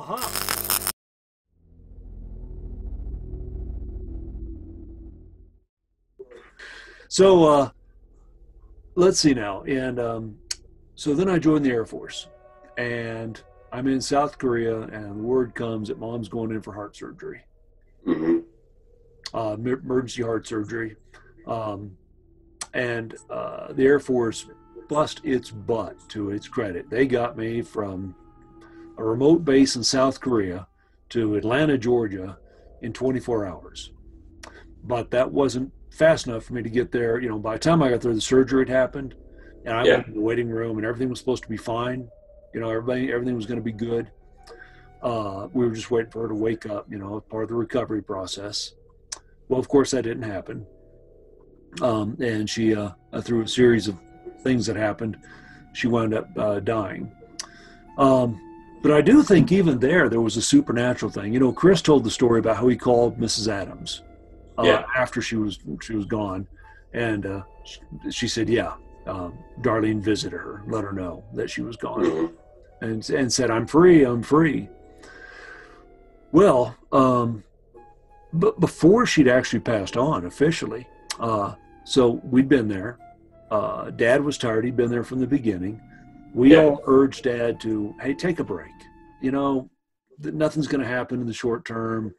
Aha. So let's see now. And so then I joined the Air Force, and I'm in South Korea, and word comes that mom's going in for heart surgery, Hmm. emergency heart surgery. Um, and the Air Force bust its butt, to its credit. They got me from a remote base in South Korea to Atlanta, Georgia in 24 hours. But that wasn't fast enough for me to get there. You know, by the time I got there, the surgery had happened, and I Yeah. went to the waiting room, and everything was supposed to be fine. You know, everything was going to be good. We were just waiting for her to wake up. You know, part of the recovery process. Well, of course, that didn't happen, and she, through a series of things that happened, she wound up dying. Um, but I do think even there was a supernatural thing. You know, Chris told the story about how he called Mrs. Adams Yeah. after she was gone, and she said, "Yeah, Darlene visited her, let her know that she was gone, Hmm. and said, 'I'm free, I'm free.'" Well, but before she'd actually passed on officially, uh, so we'd been there. Dad was tired; he'd been there from the beginning. We Yeah. all urged Dad to, "Hey, take a break. You know, nothing's going to happen in the short term.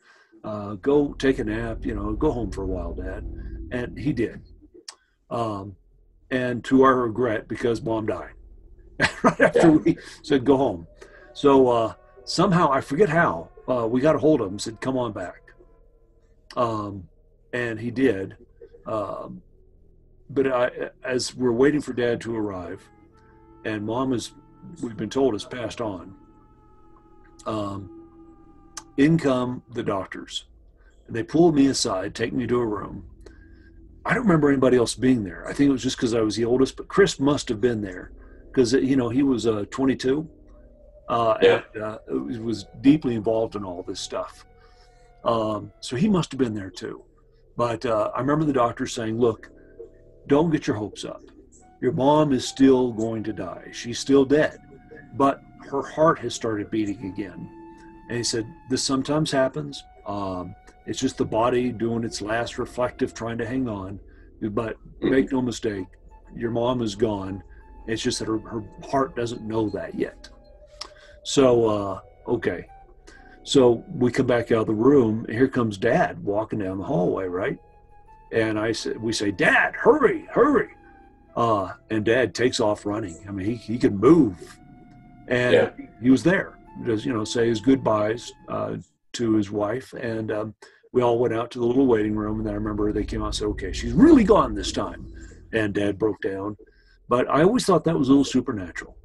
Go take a nap. You know, go home for a while, Dad." And he did. Um, and to our regret, because Mom died right after Yeah. we said go home. So somehow, I forget how, we got a hold of him, said, "Come on back." Um, and he did. Um, but as we're waiting for Dad to arrive, and Mom is, we've been told, has passed on. Um, in come the doctors. They pull me aside, take me to a room. I don't remember anybody else being there. I think it was just because I was the oldest, but Chris must have been there because, you know, he was 22, Yeah. and was deeply involved in all this stuff. So he must have been there too. But I remember the doctor saying, "Look, don't get your hopes up. Your mom is still going to die. She's still dead, but her heart has started beating again." And he said, "This sometimes happens. It's just the body doing its last reflective, trying to hang on. But Hmm. make no mistake, your mom is gone. It's just that her heart doesn't know that yet." So, okay. So we come back out of the room, and here comes Dad walking down the hallway, right? And we say, "Dad, hurry, hurry!" And Dad takes off running. I mean, he could move, and Yeah. he was there, just, you know, say his goodbyes to his wife, and we all went out to the little waiting room. And then I remember they came out and said, "Okay, she's really gone this time," and Dad broke down. But I always thought that was a little supernatural,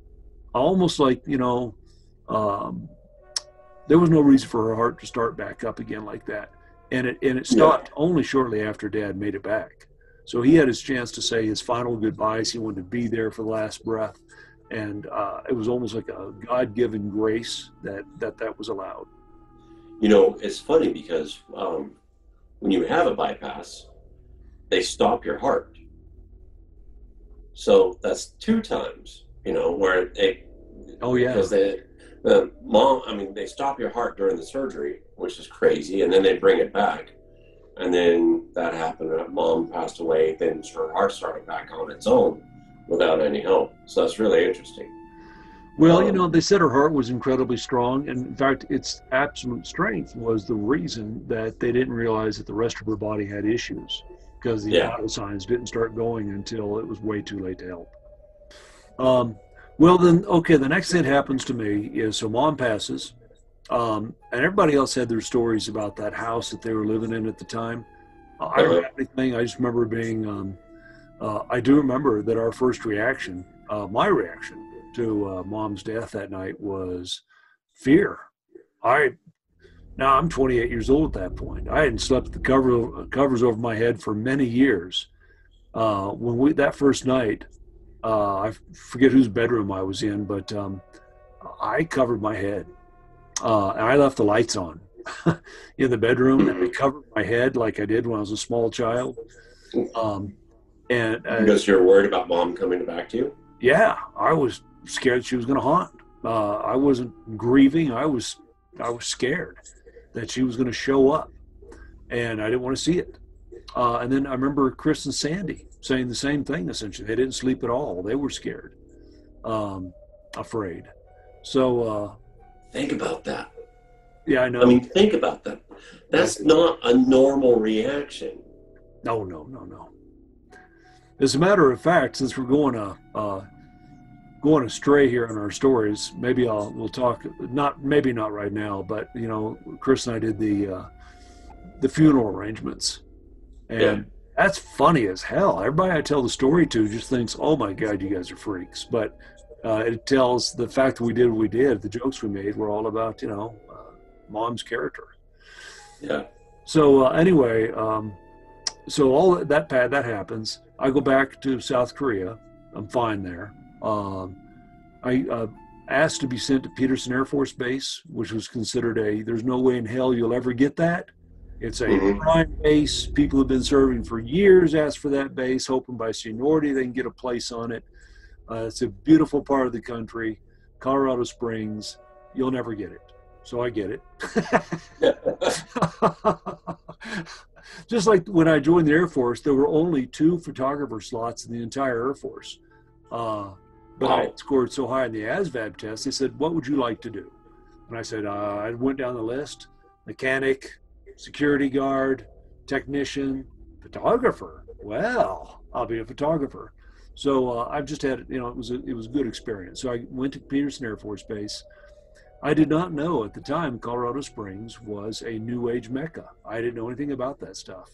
almost like, you know, um, there was no reason for her heart to start back up again like that, and it No. stopped only shortly after Dad made it back. So he had his chance to say his final goodbyes. He wanted to be there for the last breath, and it was almost like a God-given grace that was allowed. You know, it's funny because when you have a bypass, they stop your heart. So that's two times, where they, Oh yeah. because the mom, I mean, they stop your heart during the surgery, which is crazy, and then they bring it back. And then that happened. Mom passed away. Then her heart started back on its own without any help. So that's really interesting. Well, you know, Um, they said her heart was incredibly strong, and in fact, its absolute strength was the reason that they didn't realize that the rest of her body had issues, because the yeah. vital signs didn't start going until it was way too late to help. Um, well, then, okay, the next thing that happens to me is, so Mom passes, and everybody else had their stories about that house that they were living in at the time. I don't Uh-huh. have anything. I just remember being, I do remember that our first reaction, my reaction to Mom's death that night, was fear. I Now I'm 28 years old at that point. I hadn't slept with the covers over my head for many years. When we that first night, I forget whose bedroom I was in, but I covered my head, and I left the lights on in the bedroom, and I Hmm. covered my head like I did when I was a small child. Um, and Because you're worried about mom coming back to you? yeah, I was scared she was going to haunt. I wasn't grieving. I was I was scared that she was going to show up, and I didn't want to see it. And then I remember Chris and Sandy saying the same thing. Essentially, they didn't sleep at all. They were scared, afraid. So Think about that. yeah, I know. I mean, think about that. That's not a normal reaction. No, no, no, no. As a matter of fact, since we're going astray here in our stories, maybe we'll talk. Maybe not right now, but Chris and I did the funeral arrangements, and Yeah. that's funny as hell. Everybody I tell the story to just thinks, "Oh my God, you guys are freaks," but it tells the fact that we did what we did. The jokes we made were all about Mom's character. Yeah. So anyway, so all that happens. I go back to South Korea. I'm fine there. I asked to be sent to Peterson Air Force Base, which was considered there's no way in hell you'll ever get that. It's a prime base. People have been serving for years, asked for that base, hoping by seniority they can get a place on it. It's a beautiful part of the country, Colorado Springs. You'll never get it. So I get it. Just like when I joined the Air Force, there were only 2 photographer slots in the entire Air Force. But I scored so high in the ASVAB test, they said, "What would you like to do?" And I said, I went down the list: mechanic, security guard, technician, photographer. Well, I'll be a photographer. So I've just had, it was a good experience. So I went to Peterson Air Force Base. I did not know at the time Colorado Springs was a New Age mecca. I didn't know anything about that stuff.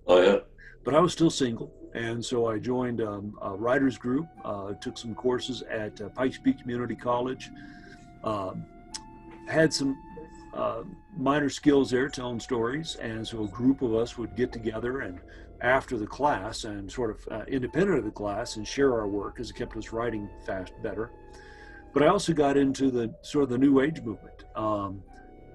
Oh, yeah. But I was still single, and so I joined a writers group, took some courses at Pikes Peak Community College, had some minor skills there telling stories, and so a group of us would get together and after the class and sort of independent of the class and share our work, because it kept us writing better. But I also got into the sort of the New Age movement, and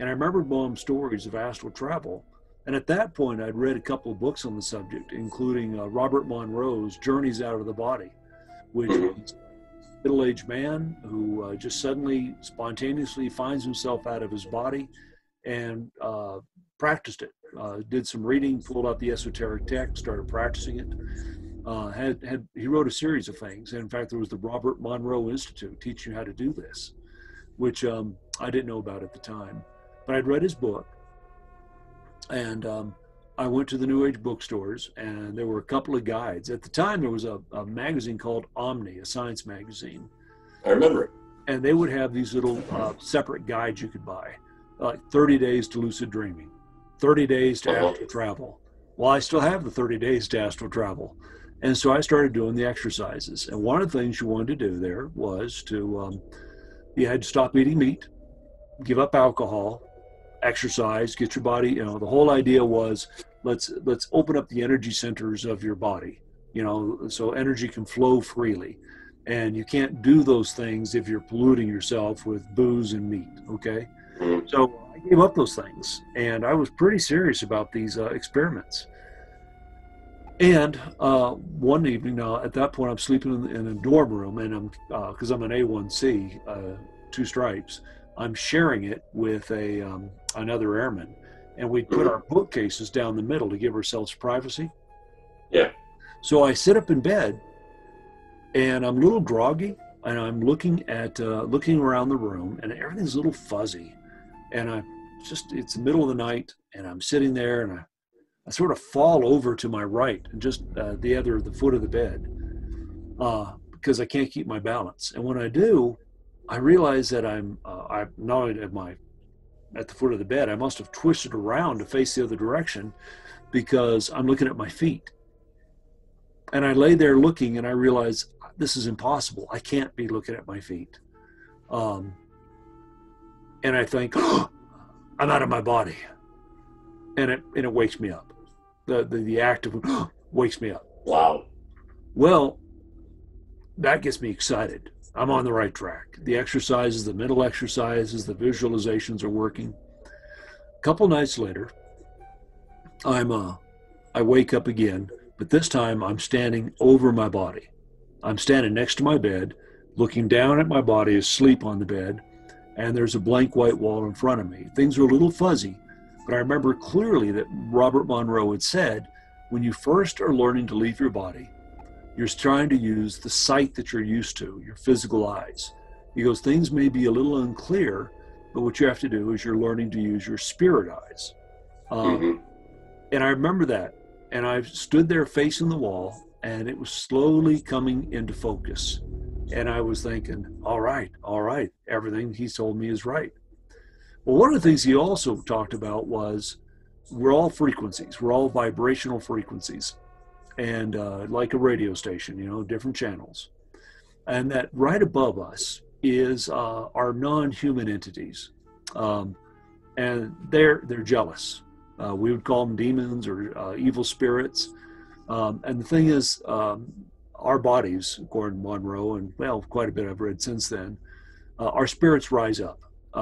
I remembered Mom's stories of astral travel. And at that point, I'd read a couple of books on the subject, including Robert Monroe's Journeys Out of the Body, which was a middle-aged man who just suddenly, spontaneously finds himself out of his body and practiced it. Did some reading, pulled out the esoteric text, started practicing it. He wrote a series of things. And in fact, there was the Robert Monroe Institute teaching you how to do this, which I didn't know about at the time. But I'd read his book. And I went to the New Age bookstores, and there were a couple of guides. At the time, there was a magazine called Omni, a science magazine. I remember it. And they would have these little separate guides you could buy, like 30 Days to Lucid Dreaming, 30 Days to Astral Travel. Well, I still have the 30 Days to Astral Travel. And so I started doing the exercises. And one of the things you wanted to do there was you had to stop eating meat, give up alcohol, exercise, get your body, the whole idea was let's open up the energy centers of your body, so energy can flow freely. And you can't do those things if you're polluting yourself with booze and meat, okay? So I gave up those things, and I was pretty serious about these experiments. And one evening, at that point, I'm sleeping in a dorm room, and I'm because I'm an A1C, 2 stripes. I'm sharing it with another airman, and we put our bookcases down the middle to give ourselves privacy. Yeah. So I sit up in bed, and I'm a little groggy, and I'm looking around the room, and everything's a little fuzzy, and it's the middle of the night, and I'm sitting there, and I sort of fall over to my right, and just the foot of the bed, because I can't keep my balance. And when I do, I realize that I'm not only at the foot of the bed, I must have twisted around to face the other direction, because I'm looking at my feet. And I lay there looking, and I realize this is impossible. I can't be looking at my feet. And I think, oh, I'm out of my body. And it wakes me up. The act of wakes me up. Wow. Well, that gets me excited. I'm on the right track. The exercises, the mental exercises, the visualizations are working. A couple nights later, I wake up again, but this time I'm standing over my body. I'm standing next to my bed, looking down at my body asleep on the bed, and there's a blank white wall in front of me. Things are a little fuzzy, but I remember clearly that Robert Monroe had said, when you first are learning to leave your body, you're trying to use the sight that you're used to, your physical eyes. He goes, things may be a little unclear, but what you have to do is you're learning to use your spirit eyes. And I remember that. And I stood there facing the wall, and it was slowly coming into focus. And I was thinking, all right, everything he told me is right. Well, one of the things he also talked about was we're all frequencies. We're all vibrational frequencies. And like a radio station, different channels. And that right above us is our non-human entities. And they're jealous. We would call them demons or evil spirits. And the thing is, our bodies, according to Monroe, and quite a bit I've read since then, our spirits rise up.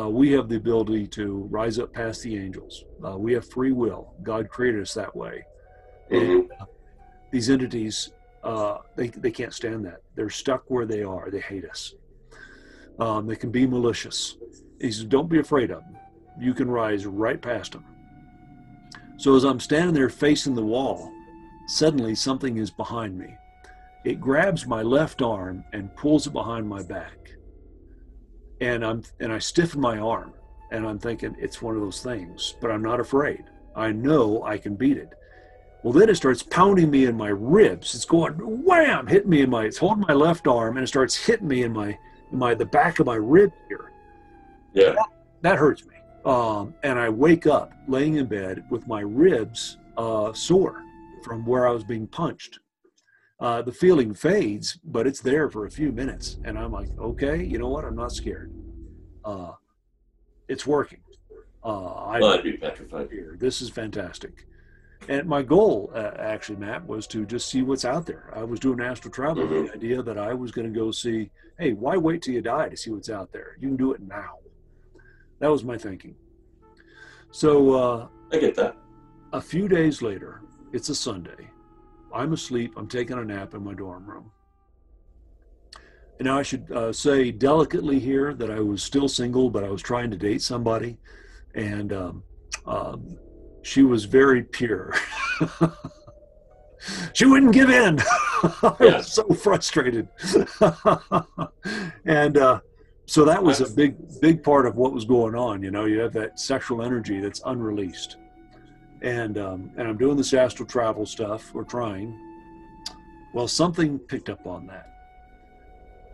We have the ability to rise up past the angels. We have free will. God created us that way. And these entities, they can't stand that. They're stuck where they are. They hate us. They can be malicious. He says, don't be afraid of them. You can rise right past them. So as I'm standing there facing the wall, suddenly something is behind me. It grabs my left arm and pulls it behind my back. And I stiffen my arm, and I'm thinking it's one of those things, but I'm not afraid. I know I can beat it. Well, then it starts pounding me in my ribs. It's going wham, hitting me it's holding my left arm, and it starts hitting me in the back of my rib here. Yeah. That hurts me. And I wake up laying in bed with my ribs sore from where I was being punched. The feeling fades, but it's there for a few minutes. And I'm like, okay, you know what? I'm not scared. It's working. I'd be petrified. This is fantastic. And my goal, actually, Matt, was to just see what's out there. I was doing astral travel with the idea that I was going to go see, hey, why wait till you die to see what's out there? You can do it now. That was my thinking. So I get that. A few days later, it's a Sunday. I'm asleep. I'm taking a nap in my dorm room. And now I should say delicately here that I was still single, but I was trying to date somebody. And she was very pure. She wouldn't give in. I was so frustrated. And so that was a big part of what was going on. You have that sexual energy that's unreleased. And I'm doing this astral travel stuff. We're trying. Well, something picked up on that.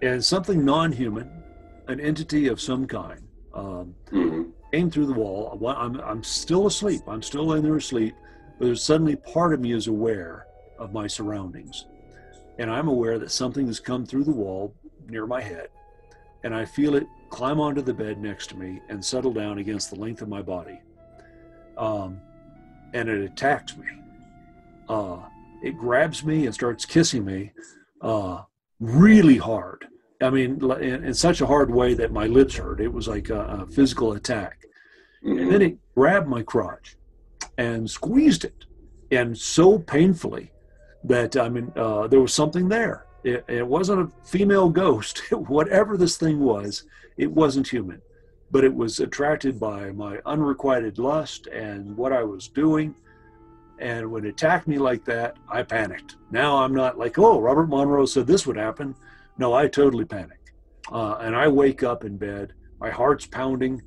And something non-human, an entity of some kind, came through the wall. I'm still asleep. I'm still in there asleep. But there's suddenly part of me is aware of my surroundings. And I'm aware that something has come through the wall near my head. And I feel it climb onto the bed next to me and settle down against the length of my body. And it attacks me. It grabs me and starts kissing me really hard. I mean, in such a hard way that my lips hurt. It was like a physical attack. And then it grabbed my crotch and squeezed it, and so painfully that, there was something there. It wasn't a female ghost. Whatever this thing was, it wasn't human. But it was attracted by my unrequited lust and what I was doing. And when it attacked me like that, I panicked. Now I'm not like, oh, Robert Monroe said this would happen. No, I totally panicked. And I wake up in bed. My heart's pounding.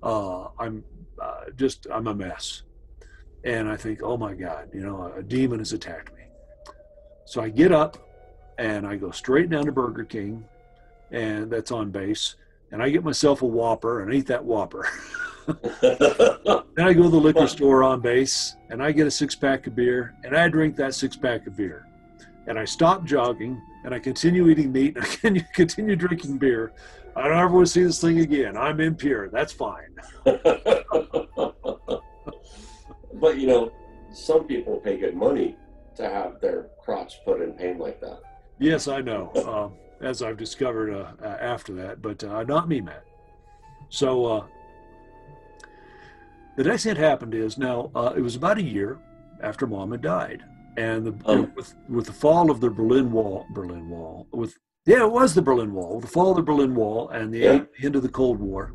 I'm a mess. And I think, oh my God, a demon has attacked me. So I get up and I go straight down to Burger King, and that's on base. And I get myself a Whopper and eat that Whopper. Then I go to the liquor store on base and I get a 6-pack of beer and I drink that 6-pack of beer. And I stop jogging and I continue eating meat and I continue drinking beer. I don't ever want to see this thing again. I'm impure. That's fine. But some people pay good money to have their crotch put in pain like that. Yes, I know. As I've discovered after that, but not me, Matt. So the next thing that happened is it was about a year after Mom had died, and with the fall of the Berlin Wall, it was the Berlin Wall. With the fall of the Berlin Wall and the end of the Cold War,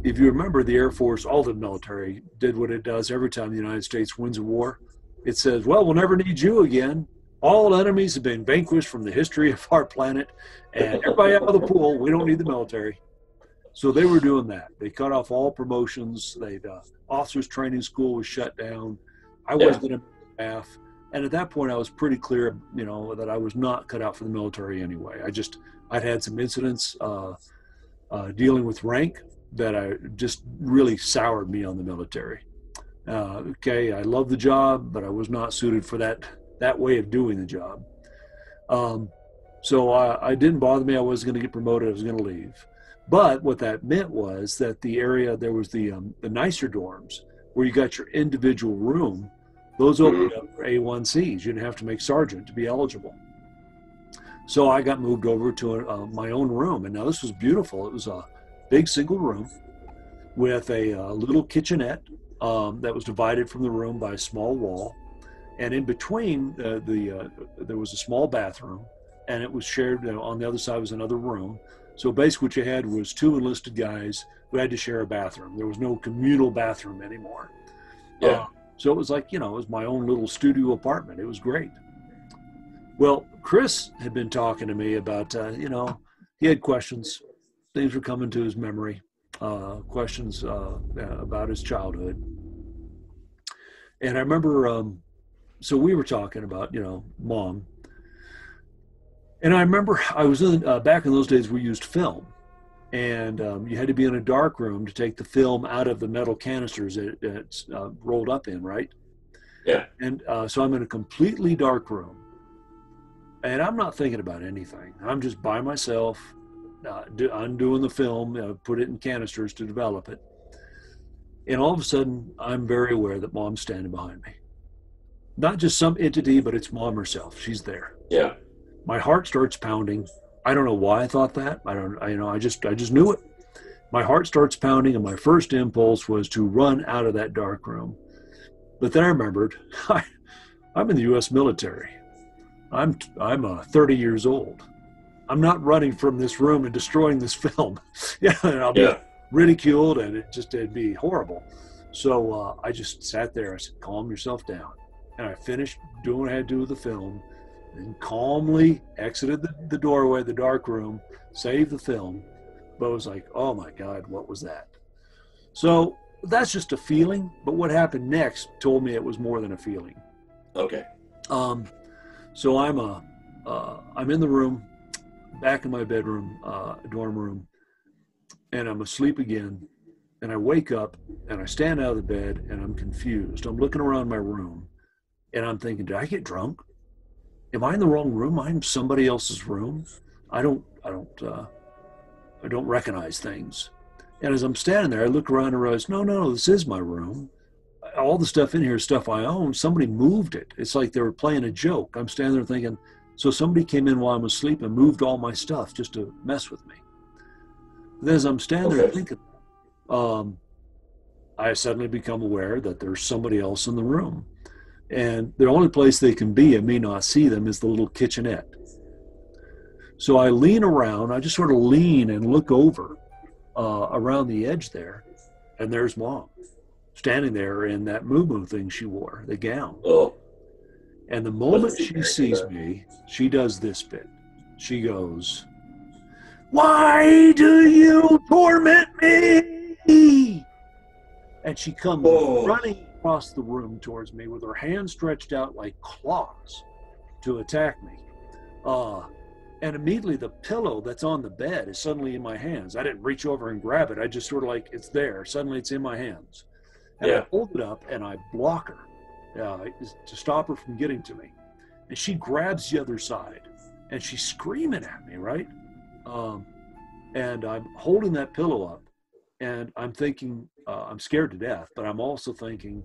If you remember, the Air Force, all the military did what it does every time the United States wins a war. It says, well, we'll never need you again. All enemies have been vanquished from the history of our planet, and everybody out of the pool. We don't need the military. So they were doing that. They cut off all promotions. Officers training school was shut down. I Yeah. wasn't in staff. And at that point, I was pretty clear, that I was not cut out for the military anyway. I'd had some incidents dealing with rank that I just really soured me on the military. Okay, I love the job, but I was not suited for that way of doing the job. So I didn't bother me. I wasn't going to get promoted. I was going to leave. But what that meant was that the area, there was the nicer dorms where you got your individual room. Those opened up for A1Cs. You didn't have to make sergeant to be eligible. So I got moved over to my own room. And now this was beautiful. It was a big single room with a little kitchenette that was divided from the room by a small wall. And in between, there was a small bathroom, and it was shared. On the other side was another room. So basically what you had was two enlisted guys who had to share a bathroom. There was no communal bathroom anymore. Yeah. So it was like, it was my own little studio apartment. It was great. Well, Chris had been talking to me about, he had questions. Things were coming to his memory, questions about his childhood. And I remember, so we were talking about, Mom. And I remember I was back in those days, we used film. And you had to be in a dark room to take the film out of the metal canisters that it's rolled up in, right? Yeah. And so I'm in a completely dark room. And I'm not thinking about anything. I'm just by myself, undoing the film, put it in canisters to develop it. And all of a sudden, I'm very aware that Mom's standing behind me. Not just some entity, but it's Mom herself. She's there. Yeah. My heart starts pounding. I don't know why I thought that. I just knew it. My heart starts pounding, and my first impulse was to run out of that dark room. But then I remembered, I'm in the U.S. military. I'm 30 years old. I'm not running from this room and destroying this film. And I'll be ridiculed, and it'd be horrible. So I just sat there. I said, calm yourself down. And I finished doing what I had to do with the film, and calmly exited the doorway of the dark room, saved the film. But it was like, oh my God, what was that? So that's just a feeling. But what happened next told me it was more than a feeling. Okay. So I'm in the room, back in my bedroom, dorm room, and I'm asleep again. And I wake up and I stand out of the bed and I'm confused. I'm looking around my room and I'm thinking, did I get drunk? Am I in the wrong room? I'm in somebody else's room. I don't recognize things. And as I'm standing there, I look around and realize, no, this is my room. All the stuff in here is stuff I own. Somebody moved it. It's like they were playing a joke. I'm standing there thinking, so somebody came in while I was asleep and moved all my stuff just to mess with me. And as I'm standing there thinking, I suddenly become aware that there's somebody else in the room. And the only place they can be and me not see them is the little kitchenette. So I lean around. I just sort of lean and look over around the edge there. And there's Mom standing there in that moo-moo thing she wore, the gown. Oh. And the moment she sees me, she does this bit. She goes, "Why do you torment me?" And she comes running across the room towards me with her hands stretched out like claws to attack me. And immediately the pillow that's on the bed is suddenly in my hands. I didn't reach over and grab it. I just sort of like, it's there. Suddenly it's in my hands. And I hold it up and I block her to stop her from getting to me. And she grabs the other side and she's screaming at me, right? And I'm holding that pillow up and I'm thinking, I'm scared to death, but I'm also thinking,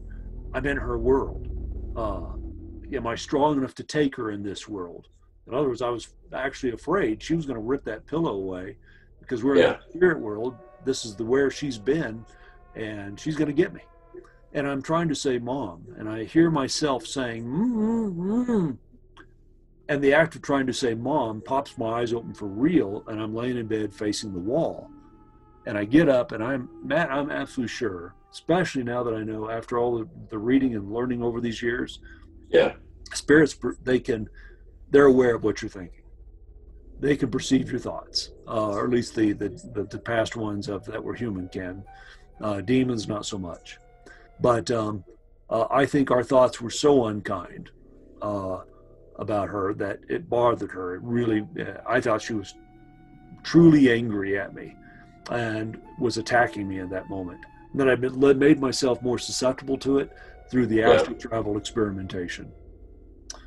I'm in her world. Am I strong enough to take her in this world? In other words, I was actually afraid she was going to rip that pillow away because we're in the spirit world. This is where she's been and she's going to get me. And I'm trying to say, Mom, and I hear myself saying, and the act of trying to say Mom pops my eyes open for real, and I'm laying in bed facing the wall. And I get up and I'm absolutely sure, especially now that I know after all the reading and learning over these years, Yeah. spirits, they're aware of what you're thinking. They can perceive your thoughts, or at least the past ones of that were human can. Demons, not so much. But I think our thoughts were so unkind uh, about her that it bothered her. It really, I thought she was truly angry at me and was attacking me in that moment. And then I made myself more susceptible to it through the Yeah. astral travel experimentation.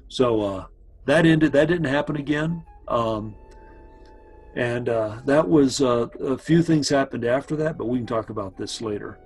So that ended. That didn't happen again. And that was a few things happened after that, but we can talk about this later.